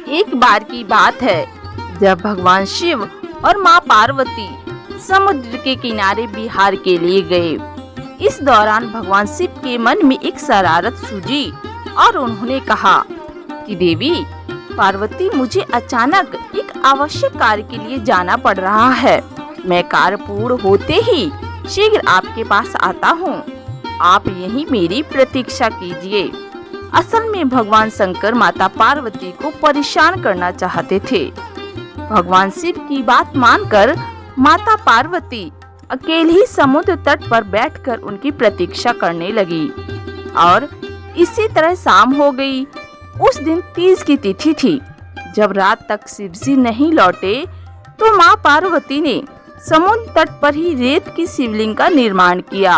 एक बार की बात है जब भगवान शिव और माँ पार्वती समुद्र के किनारे विहार के लिए गए। इस दौरान भगवान शिव के मन में एक शरारत सूझी और उन्होंने कहा कि देवी पार्वती, मुझे अचानक एक आवश्यक कार्य के लिए जाना पड़ रहा है। मैं कार्य पूर्ण होते ही शीघ्र आपके पास आता हूँ। आप यहीं मेरी प्रतीक्षा कीजिए। असल में भगवान शंकर माता पार्वती को परेशान करना चाहते थे। भगवान शिव की बात मानकर माता पार्वती अकेले ही समुद्र तट पर बैठकर उनकी प्रतीक्षा करने लगी और इसी तरह शाम हो गई। उस दिन तीज की तिथि थी। जब रात तक शिवजी नहीं लौटे तो माँ पार्वती ने समुद्र तट पर ही रेत की शिवलिंग का निर्माण किया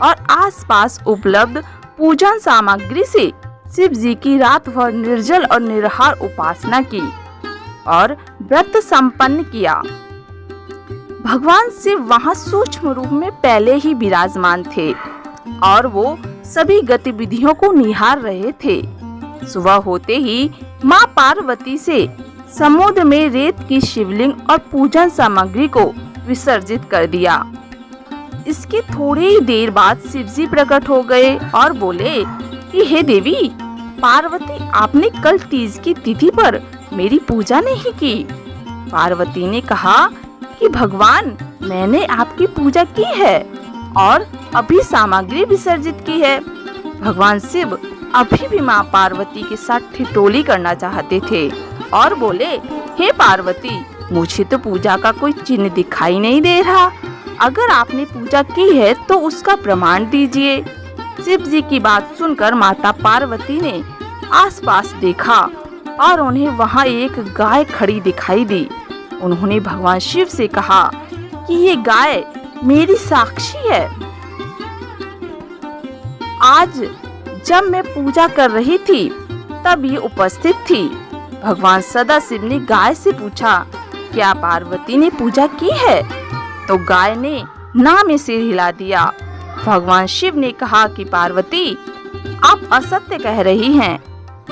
और आसपास उपलब्ध पूजन सामग्री से शिव जी की रात भर निर्जल और निराहार उपासना की और व्रत संपन्न किया। भगवान शिव वहां सूक्ष्म रूप में पहले ही विराजमान थे और वो सभी गतिविधियों को निहार रहे थे। सुबह होते ही माँ पार्वती से समुद्र में रेत की शिवलिंग और पूजन सामग्री को विसर्जित कर दिया। इसके थोड़ी ही देर बाद शिवजी प्रकट हो गए और बोले कि हे देवी पार्वती, आपने कल तीज की तिथि पर मेरी पूजा नहीं की। पार्वती ने कहा कि भगवान, मैंने आपकी पूजा की है और अभी सामग्री विसर्जित की है। भगवान शिव अभी भी माँ पार्वती के साथ ठिठोली करना चाहते थे और बोले, हे पार्वती, मुझे तो पूजा का कोई चिन्ह दिखाई नहीं दे रहा। अगर आपने पूजा की है तो उसका प्रमाण दीजिए। शिव जी की बात सुनकर माता पार्वती ने आसपास देखा और उन्हें वहाँ एक गाय खड़ी दिखाई दी। उन्होंने भगवान शिव से कहा कि ये गाय मेरी साक्षी है। आज जब मैं पूजा कर रही थी तब ये उपस्थित थी। भगवान सदाशिव ने गाय से पूछा, क्या पार्वती ने पूजा की है? तो गाय ने ना में सिर हिला दिया। भगवान शिव ने कहा कि पार्वती, आप असत्य कह रही हैं।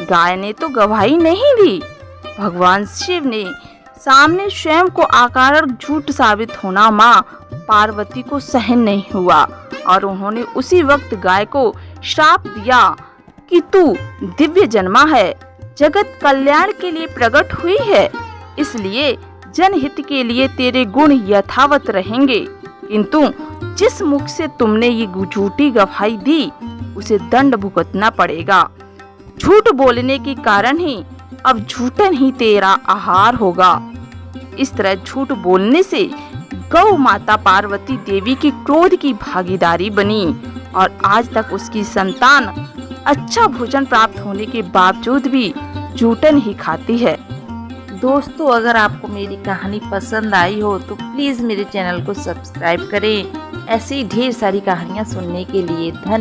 गाय ने तो गवाही नहीं दी। भगवान शिव ने सामने स्वयं को आकारक झूठ साबित होना माँ पार्वती को सहन नहीं हुआ और उन्होंने उसी वक्त गाय को श्राप दिया कि तू दिव्य जन्मा है, जगत कल्याण के लिए प्रकट हुई है, इसलिए जनहित के लिए तेरे गुण यथावत रहेंगे, किंतु जिस मुख से तुमने ये झूठी गवाही दी उसे दंड भुगतना पड़ेगा। झूठ बोलने के कारण ही अब झूठन ही तेरा आहार होगा। इस तरह झूठ बोलने से गौ माता पार्वती देवी की क्रोध की भागीदारी बनी और आज तक उसकी संतान अच्छा भोजन प्राप्त होने के बावजूद भी झूठन ही खाती है। दोस्तों, अगर आपको मेरी कहानी पसंद आई हो तो प्लीज़ मेरे चैनल को सब्सक्राइब करें। ऐसी ढेर सारी कहानियाँ सुनने के लिए धन्यवाद।